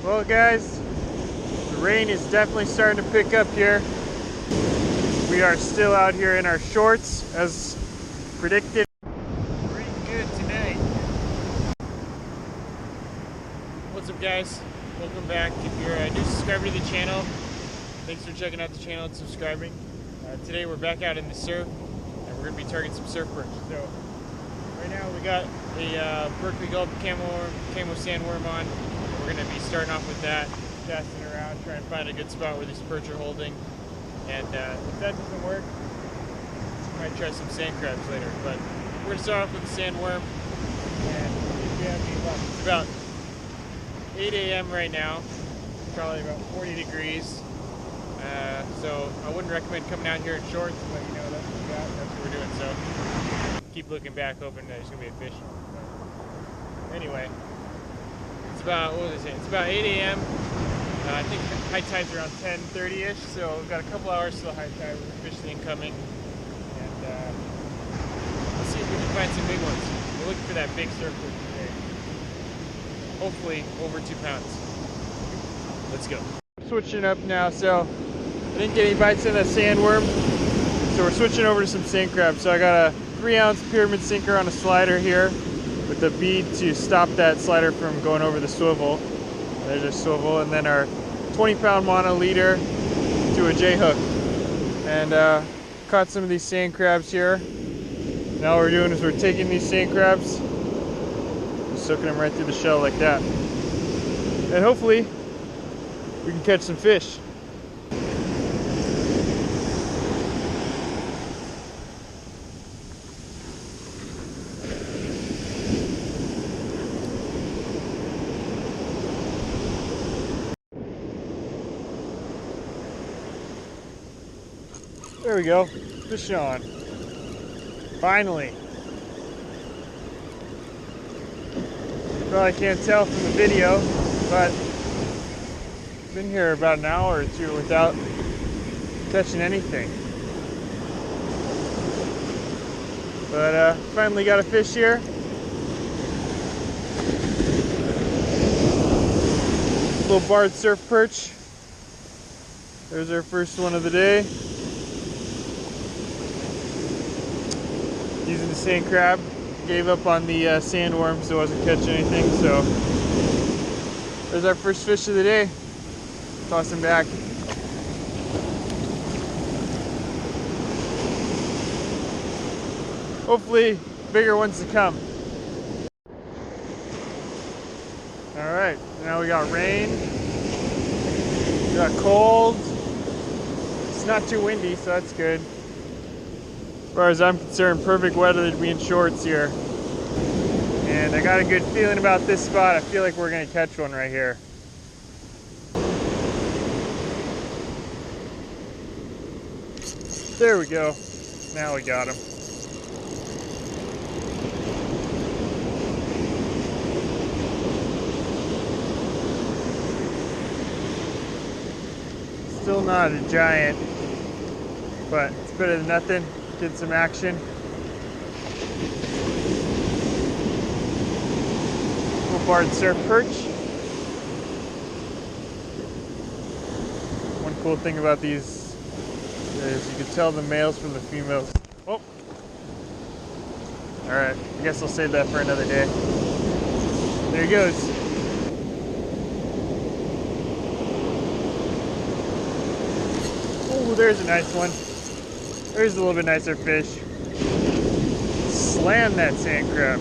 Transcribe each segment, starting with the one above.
Well guys, the rain is definitely starting to pick up here. We are still out here in our shorts as predicted. Pretty good tonight. What's up guys? Welcome back. If you're a new subscriber to the channel, thanks for checking out the channel and subscribing. Today we're back out in the surf and we're going to be targeting some surf perch. So right now we got a Berkeley Gulp camo sandworm on. We're going to be starting off with that, casting around, trying to find a good spot where these perch are holding. And if that doesn't work, we might try some sand crabs later. But we're going to start off with the sandworm. And if we have any luck, it's about 8 a.m. right now, probably about 40 degrees. So I wouldn't recommend coming out here in shorts, but you know, that's what we got, that's what we're doing. So keep looking back, hoping that there's going to be a fish. But anyway. It's about, what is it? It's about 8 a.m. I think high tide's around 10:30ish, so we've got a couple hours till high tide. We're officially incoming, and let's see if we can find some big ones. We're looking for that big surfboard today. Hopefully over 2 pounds. Let's go. Switching up now, so I didn't get any bites in that sandworm, so we're switching over to some sand crabs. So I got a 3-ounce pyramid sinker on a slider here, with the bead to stop that slider from going over the swivel. There's a swivel, and then our 20-pound mono leader to a J-hook. And caught some of these sand crabs here. Now what we're doing is we're taking these sand crabs, soaking them right through the shell like that. And hopefully we can catch some fish. There we go, fish on. Finally. You probably can't tell from the video, but I've been here about an hour or two without catching anything. But finally got a fish here. Little barred surf perch. There's our first one of the day. Using the sand crab. Gave up on the sandworm, so I wasn't catching anything. So there's our first fish of the day. Toss him back. Hopefully bigger ones to come. Alright, now we got rain. We got cold. It's not too windy, so that's good. As far as I'm concerned, perfect weather to be in shorts here. And I got a good feeling about this spot. I feel like we're going to catch one right here. There we go. Now we got him. Still not a giant, but it's better than nothing. Get some action. Little barred surf perch. One cool thing about these is you can tell the males from the females. Oh! Alright, I guess I'll save that for another day. There he goes. Oh, there's a nice one. There's a little bit nicer fish. Slam that sand crab.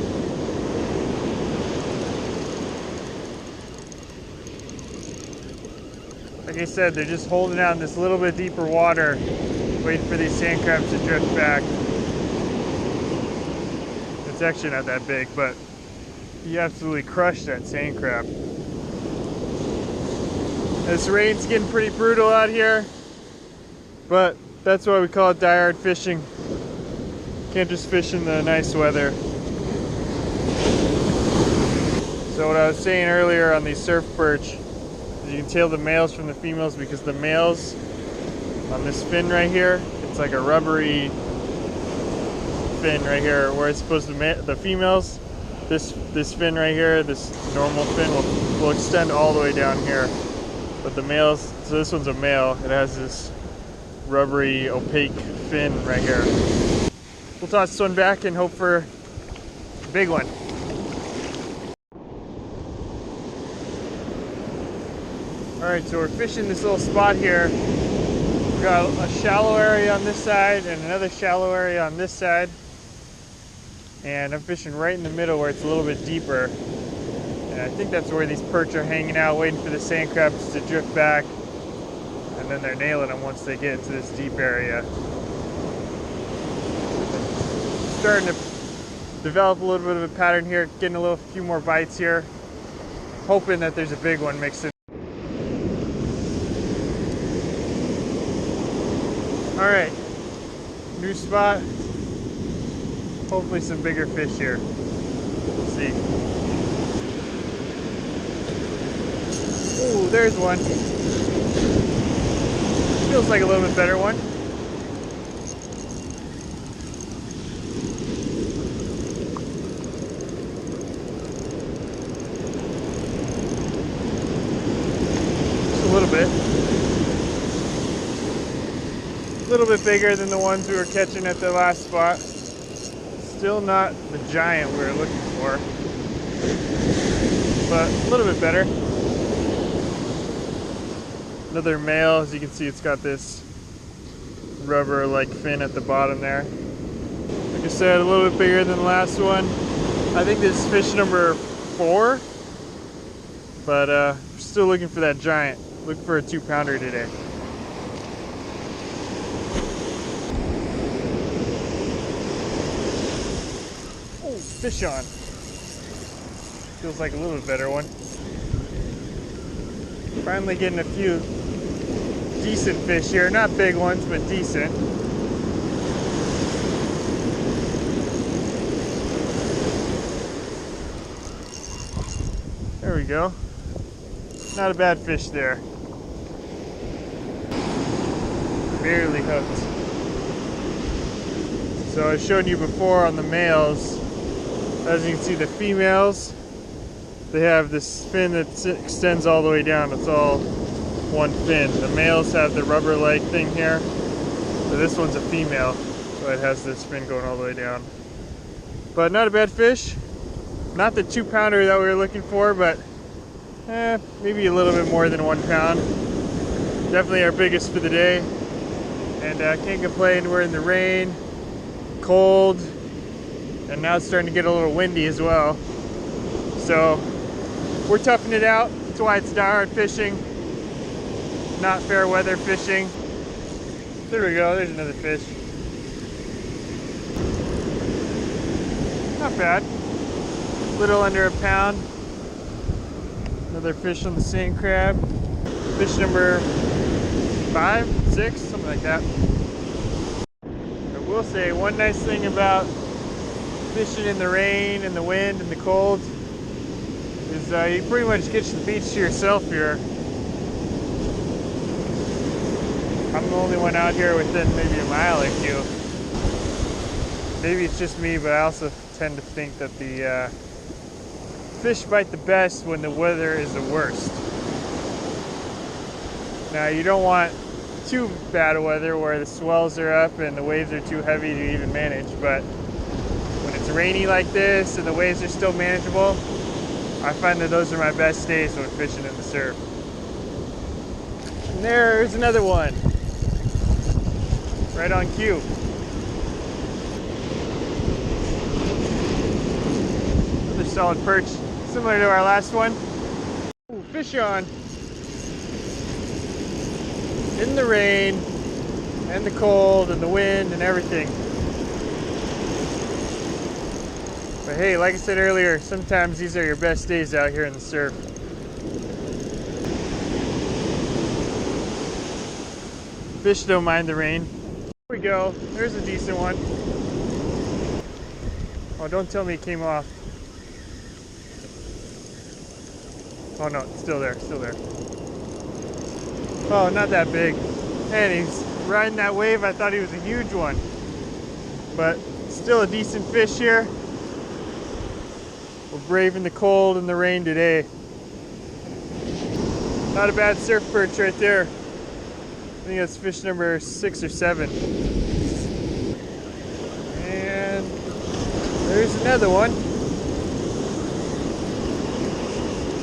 Like I said, they're just holding out in this little bit deeper water, waiting for these sand crabs to drift back. It's actually not that big, but he absolutely crushed that sand crab. This rain's getting pretty brutal out here, but that's why we call it die-hard fishing. Can't just fish in the nice weather. So what I was saying earlier on these surf perch is you can tell the males from the females, because the males on this fin right here, it's like a rubbery fin right here, where it's supposed to, the females, this fin right here, this normal fin will will extend all the way down here. But the males, so this one's a male, it has this rubbery, opaque fin right here. We'll toss this one back and hope for a big one. Alright, so we're fishing this little spot here. We've got a shallow area on this side and another shallow area on this side. And I'm fishing right in the middle where it's a little bit deeper. And I think that's where these perch are hanging out, waiting for the sand crabs to drift back. And then they're nailing them once they get into this deep area. Starting to develop a little bit of a pattern here, getting a few more bites here. Hoping that there's a big one mixed in. Alright, new spot. Hopefully some bigger fish here. We'll see. Ooh, there's one. Feels like a little bit better one. Just a little bit. A little bit bigger than the ones we were catching at the last spot. Still not the giant we were looking for, but a little bit better. Another male, as you can see, it's got this rubber-like fin at the bottom there. Like I said, a little bit bigger than the last one. I think this is fish number 4, but we're still looking for that giant. Looking for a 2-pounder today. Oh, fish on. Feels like a little bit better one. Finally getting a few decent fish here. Not big ones, but decent. There we go. Not a bad fish there. Barely hooked. So I showed you before on the males. As you can see, the females, they have this fin that extends all the way down. It's all one fin. The males have the rubber-like thing here. So this one's a female, so it has this fin going all the way down. But not a bad fish. Not the 2-pounder that we were looking for, but maybe a little bit more than 1 pound. Definitely our biggest for the day. And can't complain. We're in the rain, cold, and now it's starting to get a little windy as well. So we're toughing it out. That's why it's diehard fishing, not fair weather fishing. There we go, there's another fish. Not bad. Little under a pound. Another fish on the sand crab. Fish number 5, 6, something like that. I will say one nice thing about fishing in the rain and the wind and the cold is you pretty much get the beach to yourself here. I'm the only one out here within maybe a mile or 2. Maybe it's just me, but I also tend to think that the fish bite the best when the weather is the worst. Now you don't want too bad weather where the swells are up and the waves are too heavy to even manage, but when it's rainy like this and the waves are still manageable, I find that those are my best days when fishing in the surf. And there's another one. Right on cue. Another solid perch, similar to our last one. Ooh, fish on. In the rain, and the cold, and the wind, and everything. But hey, like I said earlier, sometimes these are your best days out here in the surf. Fish don't mind the rain. Here we go. There's a decent one. Oh, don't tell me it came off. Oh no, it's still there, still there. Oh, not that big. And he's riding that wave. I thought he was a huge one. But still a decent fish here. We're braving the cold and the rain today. Not a bad surf perch right there. I think that's fish number 6 or 7. And there's another one.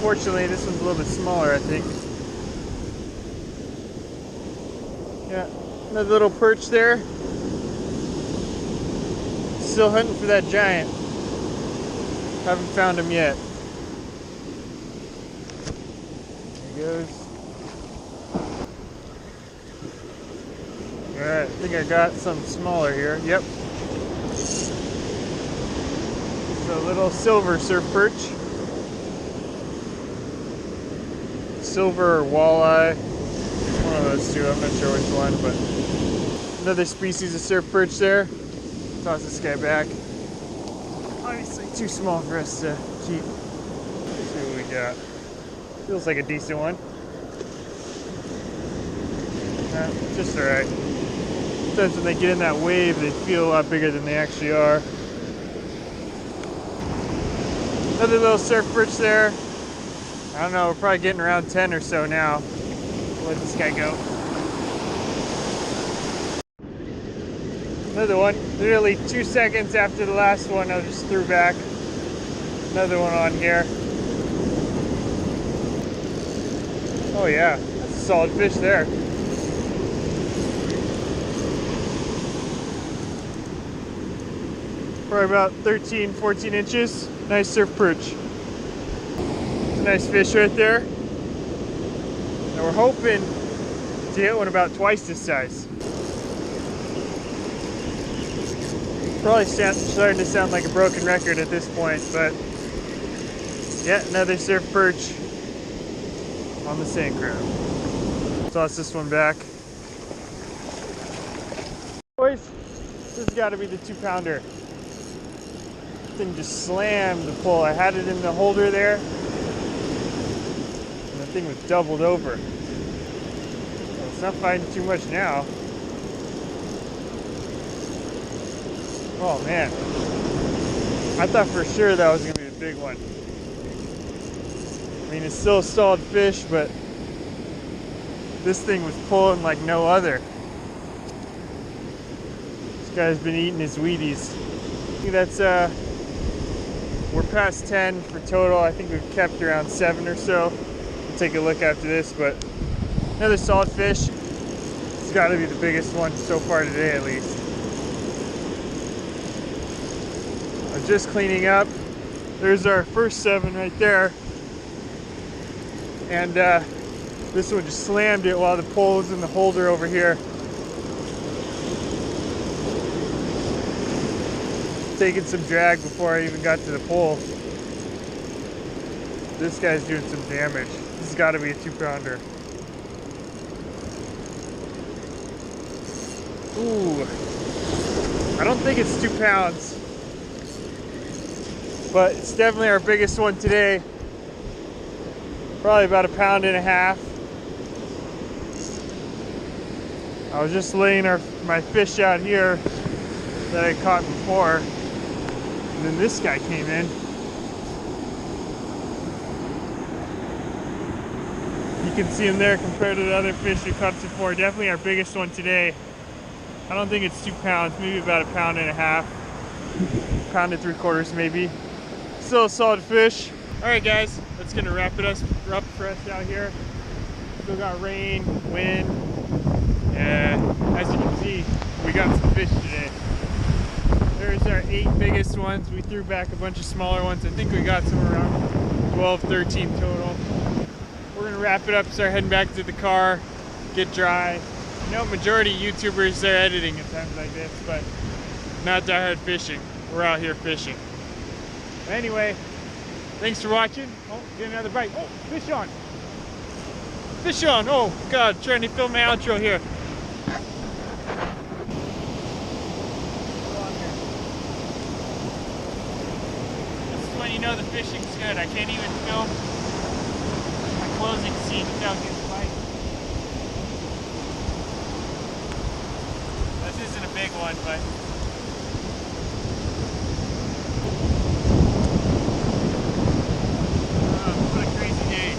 Fortunately, this one's a little bit smaller, I think. Yeah, another little perch there. Still hunting for that giant. Haven't found him yet. There he goes. Alright, I think I got some smaller here. Yep. It's a little silver surf perch. Silver or walleye. One of those two, I'm not sure which one, but another species of surf perch there. Toss this guy back. Obviously too small for us to keep. Let's see what we got. Feels like a decent one. Just alright. Sometimes when they get in that wave, they feel a lot bigger than they actually are. Another little surf perch there. I don't know, we're probably getting around 10 or so now. We'll let this guy go. Another one. Literally 2 seconds after the last one, I just threw back. Another one on here. Oh yeah, that's a solid fish there. Probably about 13, 14 inches. Nice surf perch. It's a nice fish right there. And we're hoping to hit one about twice this size. Probably starting to sound like a broken record at this point, but yeah, another surf perch on the sand crab. Toss this one back. Boys, this has got to be the 2-pounder. Thing just slammed the pole. I had it in the holder there, and the thing was doubled over. Well, it's not fighting too much now. Oh man, I thought for sure that was gonna be the big one. I mean, it's still a solid fish, but this thing was pulling like no other. This guy's been eating his Wheaties. I think that's we're past 10 for total. I think we've kept around 7 or so. We'll take a look after this, but another solid fish. It's got to be the biggest one so far today, at least. I'm just cleaning up. There's our first 7 right there. And this one just slammed it while the pole was in the holder over here. Taking some drag before I even got to the pole. This guy's doing some damage. This has got to be a 2-pounder. Ooh, I don't think it's 2 pounds, but it's definitely our biggest one today. Probably about 1.5 pounds. I was just laying my fish out here that I caught before, and then this guy came in. You can see him there compared to the other fish we caught before. Definitely our biggest one today. I don't think it's 2 pounds, maybe about 1.5 pounds. 1 3/4 pounds maybe. Still a solid fish. All right guys, that's gonna wrap for us out here. Still got rain, wind, and as you can see, we got some fish today. There's our 8 biggest ones. We threw back a bunch of smaller ones. I think we got somewhere around 12, 13 total. We're gonna wrap it up, start heading back to the car, get dry. You know, majority of YouTubers, they're editing at times like this, but not diehard fishing. We're out here fishing. But anyway, thanks for watching. Oh, get another bite. Oh, fish on. Fish on. Oh God, trying to film my outro here. This is when you know the fishing's good. I can't even film my closing scene without getting a bite. This isn't a big one, but what a crazy day.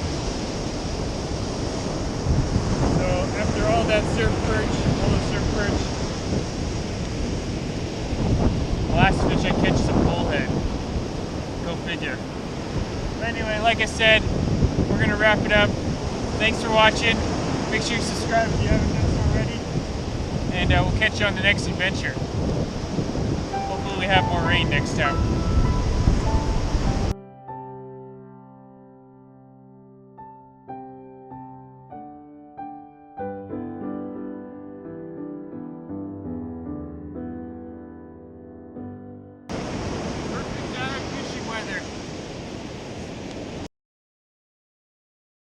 that surf perch, all the surf perch. The last fish I catch is a bullhead. Go figure. But anyway, like I said, we're gonna wrap it up. Thanks for watching. Make sure you subscribe if you haven't done so already. And we'll catch you on the next adventure. Hopefully we have more rain next time.